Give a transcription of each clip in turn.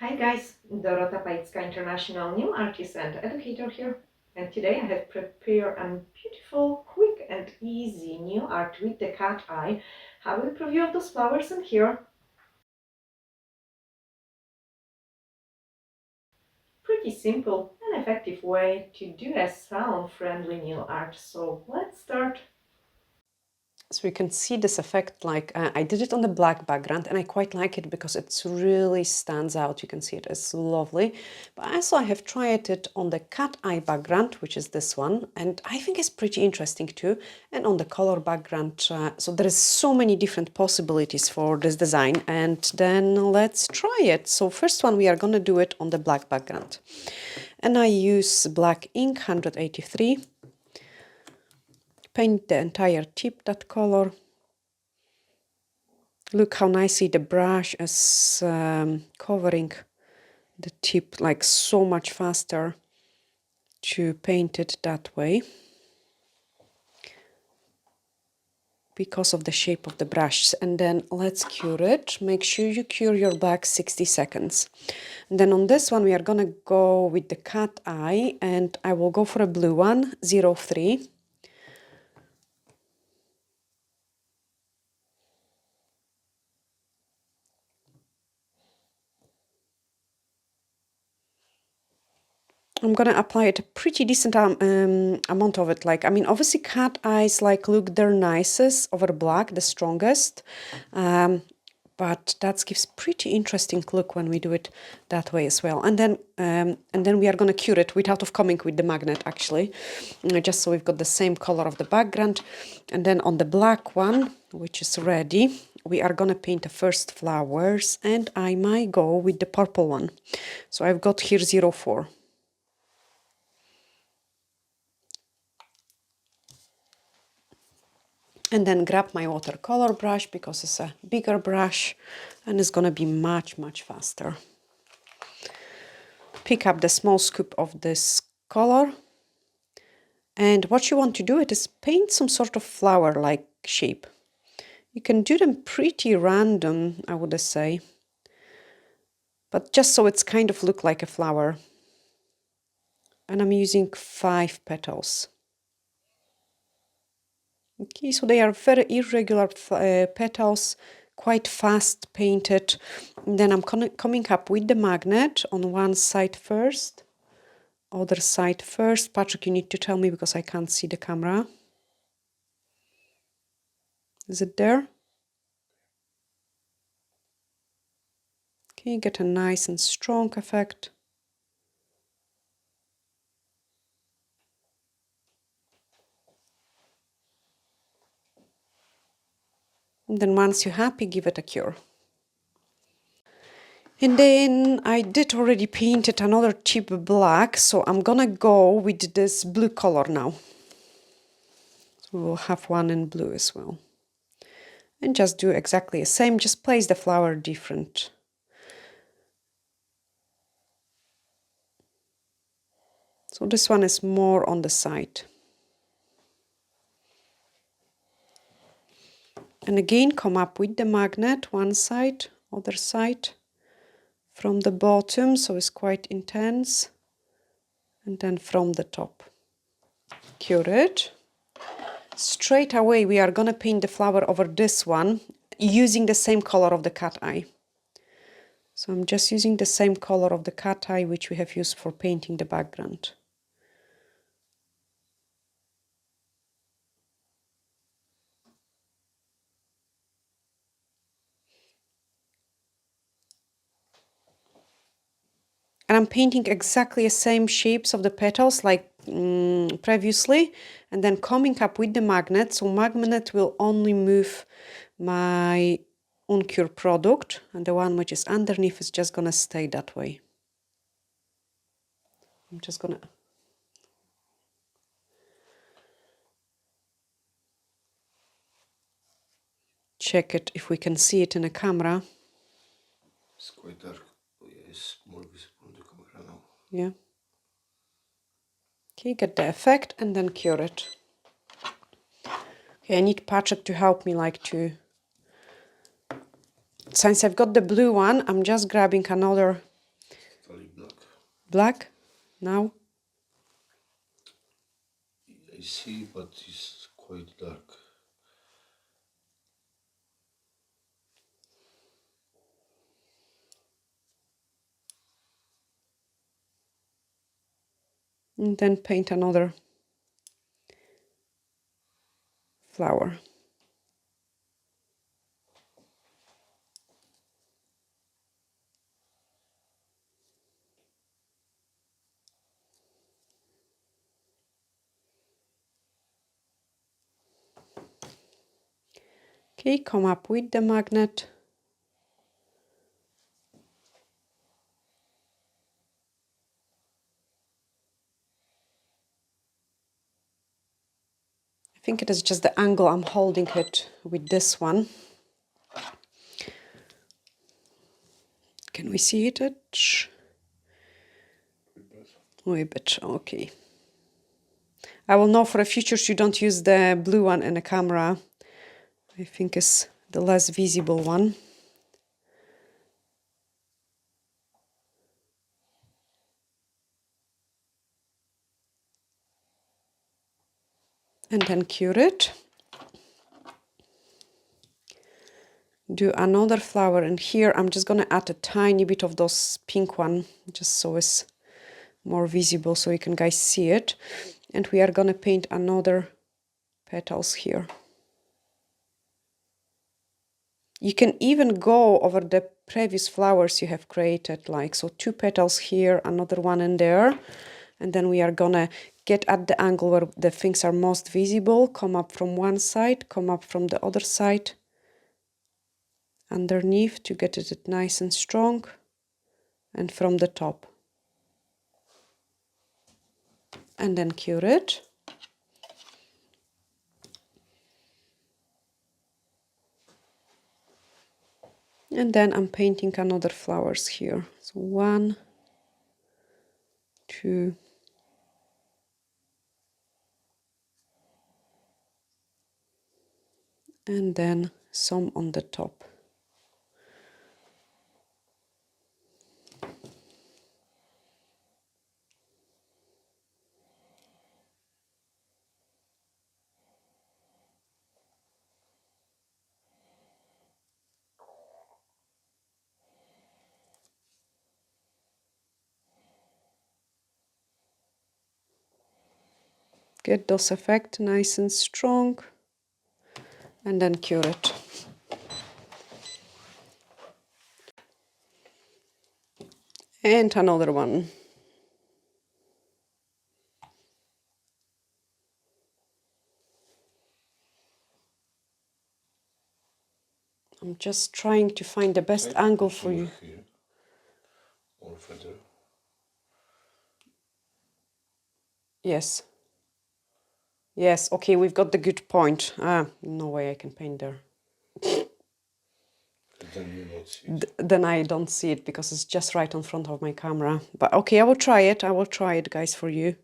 Hi guys, Dorota Nail, international new artist and educator here. And today I have prepared a beautiful, quick and easy new art with the cat eye. Have a preview of those flowers in here. Pretty simple and effective way to do a sound-friendly new art. So let's start. So you can see this effect, like I did it on the black background and I quite like it because it really stands out. You can see it is lovely. But also I have tried it on the cat eye background, which is this one, and I think it's pretty interesting too. And on the color background, so there is so many different possibilities for this design. And then let's try it. So first one, we are going to do it on the black background. And I use black ink 183. Paint the entire tip that color. Look how nicely the brush is covering the tip, like so much faster to paint it that way because of the shape of the brush. And then let's cure it. Make sure you cure your black 60 seconds. And then on this one we are gonna go with the cat eye, and I will go for a blue one, 03. I'm gonna apply it a pretty decent amount of it. Like, I mean, obviously cat eyes like look their nicest over black, the strongest. But that gives pretty interesting look when we do it that way as well. And then we are gonna cure it without of coming with the magnet actually, just so we've got the same color of the background. And then on the black one, which is ready, we are gonna paint the first flowers, and I might go with the purple one. So I've got here 04. And then grab my watercolor brush because it's a bigger brush and it's gonna be much faster. Pick up the small scoop of this color, and what you want to do it is paint some sort of flower-like shape. You can do them pretty random, I would say, but just so it's kind of look like a flower. And I'm using 5 petals. Okay, so they are very irregular petals, quite fast painted. And then I'm coming up with the magnet on one side first, other side first. Patrick, you need to tell me because I can't see the camera. Is it there? Okay, get a nice and strong effect. And then once you're happy, give it a cure. And then I did already painted another tip black, so I'm gonna go with this blue color now. So we'll have one in blue as well. And just do exactly the same, just place the flower different. So this one is more on the side. And again, come up with the magnet, one side, other side, from the bottom, so it's quite intense, and then from the top. Cure it. Straight away, we are gonna paint the flower over this one, using the same color of the cat eye. So I'm just using the same color of the cat eye, which we have used for painting the background. And I'm painting exactly the same shapes of the petals like previously, and then coming up with the magnet. So magnet will only move my uncure product, and the one which is underneath is just gonna stay that way. I'm just gonna check it if we can see it in a camera. It's quite dark. Oh, yeah, it's more visible on the camera now. Yeah. Okay, get the effect and then cure it. Okay, I need Patrick to help me, like to... Since I've got the blue one, I'm just grabbing another Black now. I see, but it's quite dark. And then paint another flower. Okay, come up with the magnet. I think it is just the angle I'm holding it with this one. Can we see it? A bit, okay. I will know for the future you don't use the blue one in the camera. I think it's the less visible one. And then cure it. Do another flower, and here I'm just gonna add a tiny bit of those pink one, just so it's more visible, so you can guys see it. And we are gonna paint another petals here. You can even go over the previous flowers you have created, like so 2 petals here, another one in there, and then we are gonna get at the angle where the things are most visible, come up from one side, come up from the other side, underneath to get it nice and strong, and from the top. And then cure it. And then I'm painting another flowers here. So 1, 2, and then some on the top. Get those effects nice and strong, and then cure it. And another one. I'm just trying to find the best angle for you. Here. Or further. Yes. Yes, okay, we've got the good point. No way I can paint there. Then you not see it. Then I don't see it because it's just right in front of my camera. But okay, I will try it. I will try it, guys, for you.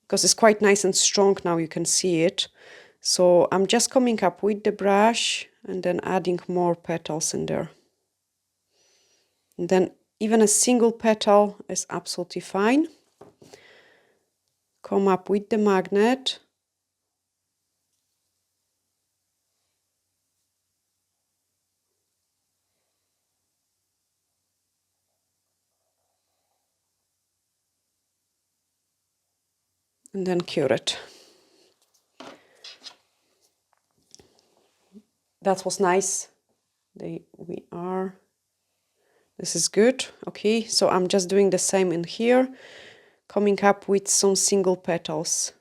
Because it's quite nice and strong now, you can see it. So I'm just coming up with the brush and then adding more petals in there. And then even a single petal is absolutely fine. Come up with the magnet. And then cure it. That was nice. This is good. Okay, so I'm just doing the same in here, coming up with some single petals.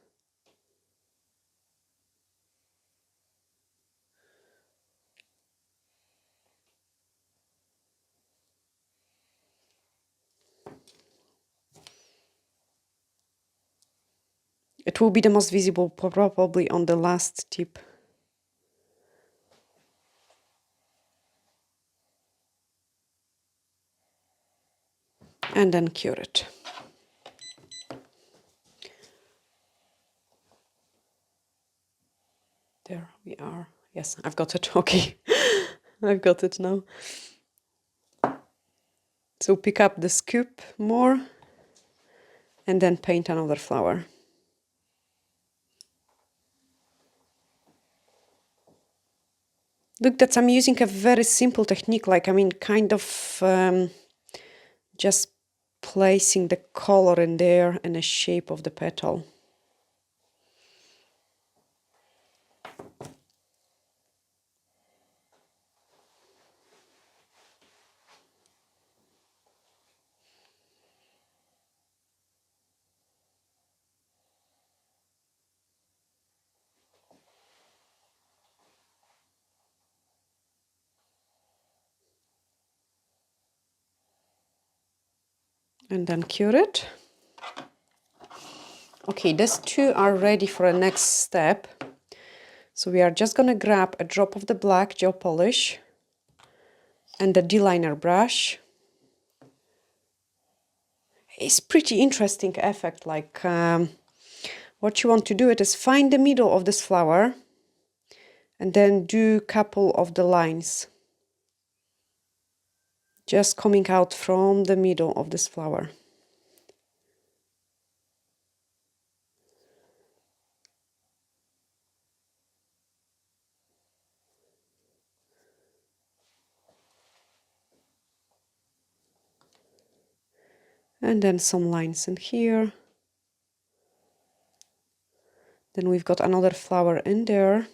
It will be the most visible probably on the last tip. And then cure it. There we are. Yes, I've got it. Okay, I've got it now. So pick up the scoop more. and then paint another flower. Look, that I'm using a very simple technique, like, I mean, kind of just placing the color in there and the shape of the petal. And then cure it. Okay, these two are ready for a next step. So we are just gonna grab a drop of the black gel polish and the D-liner brush. It's pretty interesting effect, like what you want to do it is find the middle of this flower and then do couple of the lines. Just coming out from the middle of this flower. And then some lines in here. Then we've got another flower in there.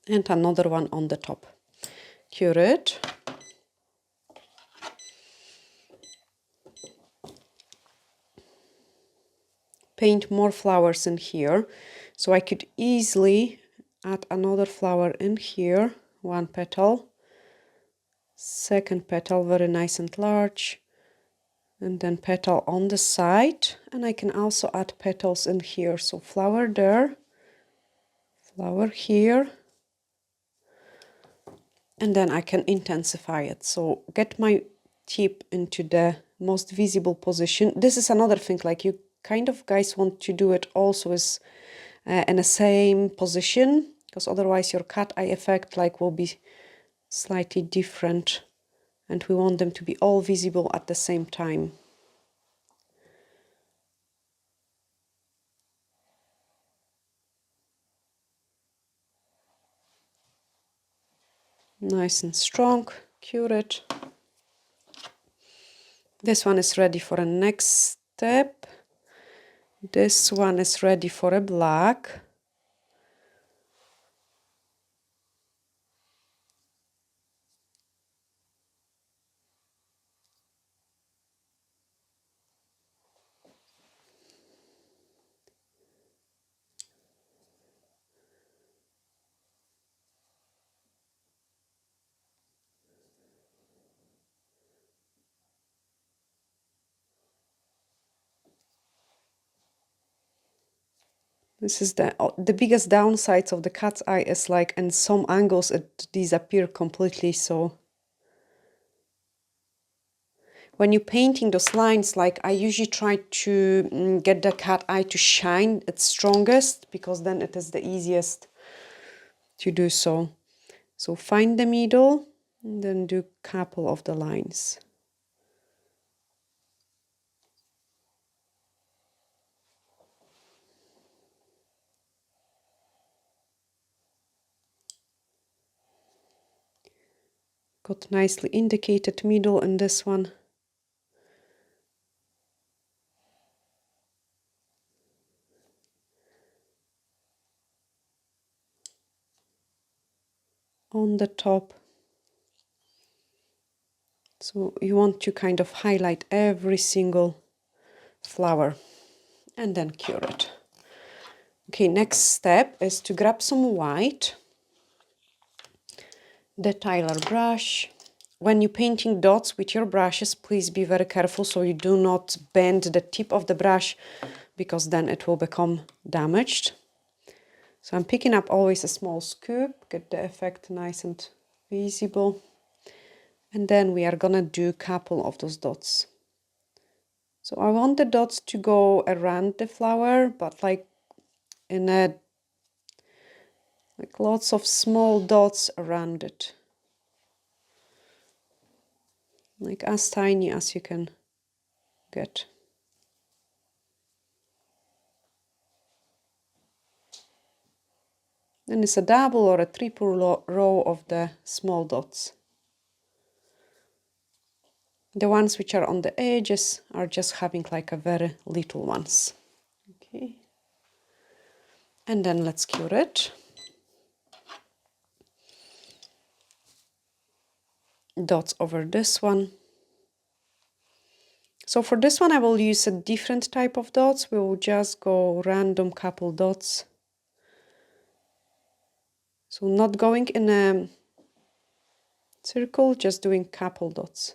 And another one on the top. Cure it. Paint more flowers in here. So I could easily add another flower in here. One petal. Second petal, very nice and large. And then petal on the side. And I can also add petals in here. So flower there. Flower here. And then I can intensify it. So get my tip into the most visible position. This is another thing, like you kind of guys want to do it also is in the same position, because otherwise your cat eye effect like will be slightly different, and we want them to be all visible at the same time. Nice and strong, cure it. This one is ready for a next step. This one is ready for a black. This is the biggest downside of the cat's eye is like in some angles it disappears completely. So when you're painting those lines, like I usually try to get the cat eye to shine its strongest, because then it is the easiest to do so. So find the middle and then do a couple of the lines. Got nicely indicated middle in this one. On the top. So you want to kind of highlight every single flower and then cure it. Okay, next step is to grab some white, the Tyler brush. When you're painting dots with your brushes, please be very careful so you do not bend the tip of the brush, because then it will become damaged. So I'm picking up always a small scoop, get the effect nice and visible. And then we are gonna do a couple of those dots. So I want the dots to go around the flower, but like in a like lots of small dots around it, like as tiny as you can get. Then it's a double or a triple row of the small dots. The ones which are on the edges are just having like a very little ones. Okay. And then let's cure it. Dots over this one. So for this one I will use a different type of dots. We will just go random couple dots. So not going in a circle, just doing couple dots.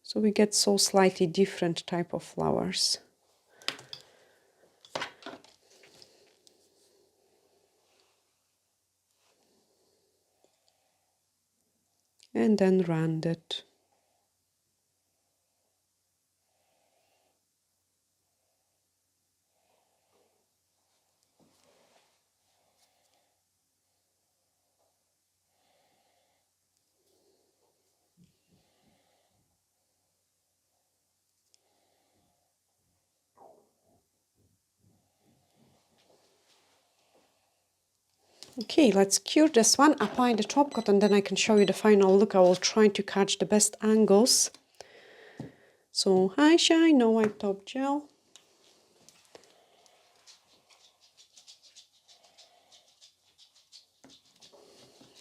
So we get so slightly different type of flowers. And then round it. Okay, let's cure this one, apply the top coat, and then I can show you the final look. I will try to catch the best angles. So high shine, no wipe top gel.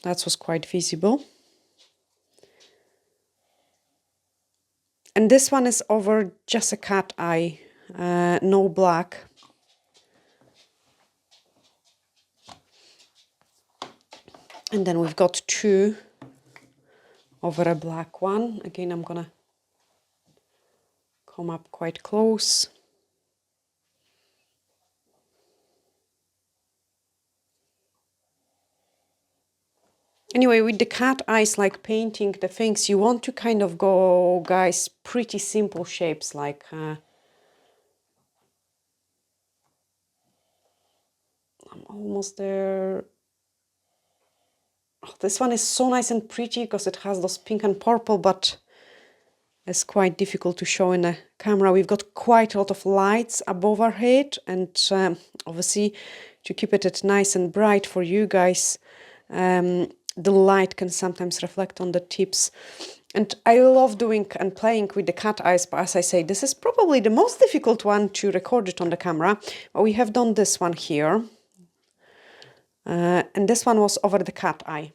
That was quite visible. And this one is over just a cat eye, no black. And then we've got two over a black one. Again, I'm gonna come up quite close. Anyway, with the cat eyes, like painting the things, you want to kind of go, guys, pretty simple shapes, like I'm almost there. Oh, this one is so nice and pretty because it has those pink and purple, but it's quite difficult to show in the camera. We've got quite a lot of lights above our head, and obviously to keep it nice and bright for you guys, the light can sometimes reflect on the tips. And I love doing and playing with the cat eyes, but as I say, this is probably the most difficult one to record it on the camera. But we have done this one here. And this one was over the cat eye.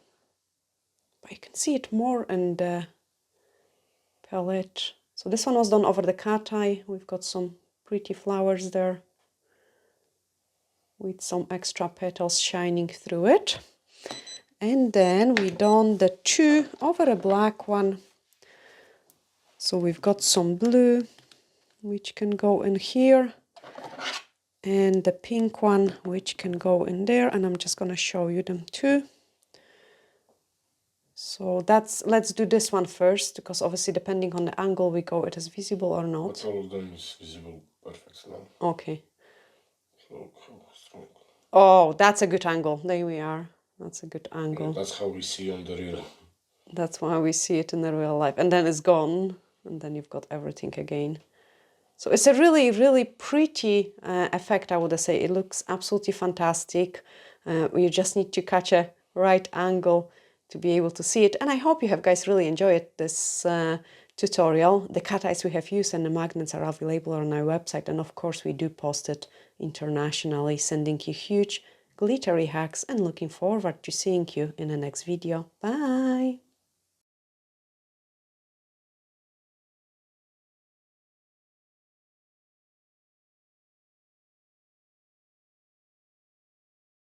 But you can see it more in the palette. So this one was done over the cat eye. We've got some pretty flowers there with some extra petals shining through it. And then we done the two over a black one. So we've got some blue, which can go in here, and the pink one, which can go in there. And I'm just going to show you them too. So let's do this one first, because obviously depending on the angle we go, it is visible or not. But all of them is visible perfect now. Okay. So strong. Oh, that's a good angle. There we are. That's a good angle. Yeah, that's how we see on the real. That's why we see it in the real life. And then it's gone. And then you've got everything again. So it's a really, really pretty effect, I would say. It looks absolutely fantastic. You just need to catch a right angle to be able to see it. And I hope you have guys really enjoyed this tutorial. The cat eyes we have used and the magnets are available on our website. And of course, we do post it internationally, sending you huge glittery hacks and looking forward to seeing you in the next video. Bye!